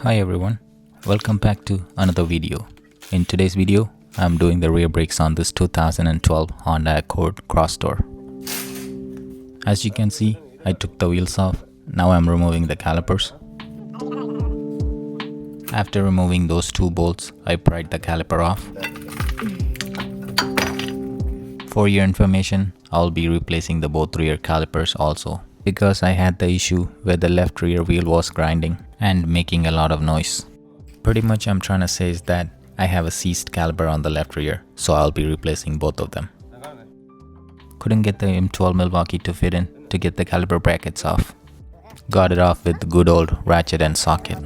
Hi everyone, welcome back to another video. In today's video, I'm doing the rear brakes on this 2012 Honda Accord Crosstour. As you can see, I took the wheels off. Now I'm removing the calipers. After removing those two bolts, I pried the caliper off. For your information, I'll be replacing the both rear calipers also, because I had the issue where the left rear wheel was grinding and making a lot of noise. Pretty much I'm trying to say is that I have a seized caliper on the left rear, so I'll be replacing both of them. Couldn't get the M12 Milwaukee to fit in to get the caliper brackets off. Got it off with the good old ratchet and socket.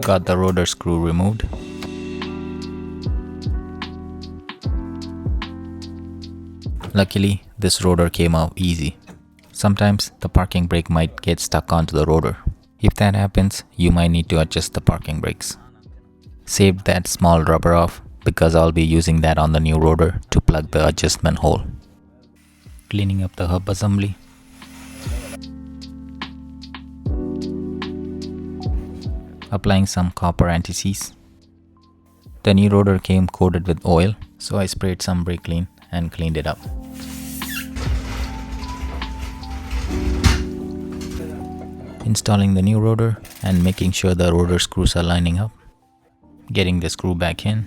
Got the rotor screw removed. Luckily, this rotor came out easy. Sometimes the parking brake might get stuck onto the rotor. If that happens, you might need to adjust the parking brakes. Saved that small rubber off because I'll be using that on the new rotor to plug the adjustment hole. Cleaning up the hub assembly. Applying some copper anti-seize. The new rotor came coated with oil, so I sprayed some brake clean and cleaned it up. Installing the new rotor and making sure the rotor screws are lining up. Getting the screw back in.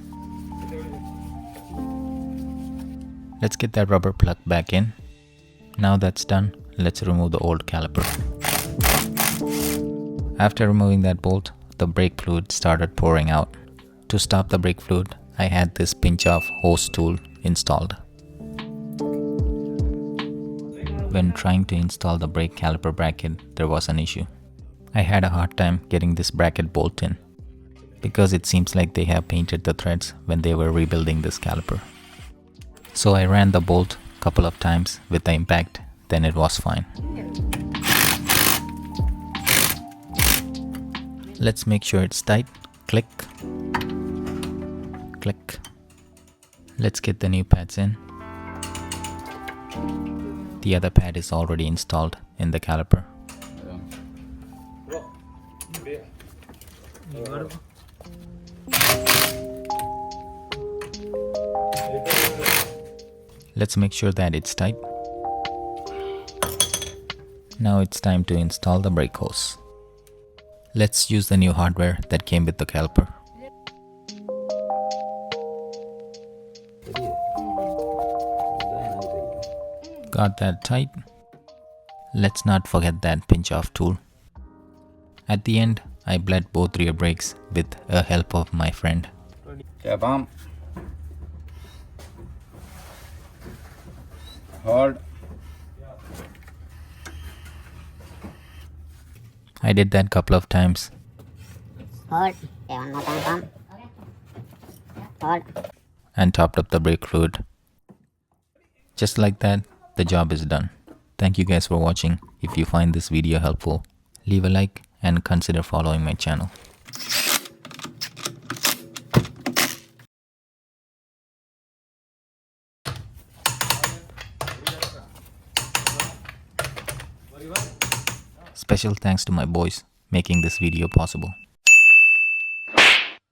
Let's get that rubber plug back in. Now that's done, let's remove the old caliper. After removing that bolt, the brake fluid started pouring out. To stop the brake fluid, I had this pinch-off hose tool installed. When trying to install the brake caliper bracket, there was an issue. I had a hard time getting this bracket bolt in because it seems like they have painted the threads when they were rebuilding this caliper. So I ran the bolt a couple of times with the impact, then it was fine. Let's make sure it's tight. Click. Click. Let's get the new pads in. The other pad is already installed in the caliper. Let's make sure that it's tight. Now it's time to install the brake hose. Let's use the new hardware that came with the caliper. Got that tight. Let's not forget that pinch-off tool. At the end, I bled both rear brakes with the help of my friend. Hold. I did that a couple of times. Hold. One more time, Hold. And topped up the brake fluid. Just like that, the job is done. Thank you guys for watching. If you find this video helpful, leave a like and consider following my channel. Special thanks to my boys making this video possible.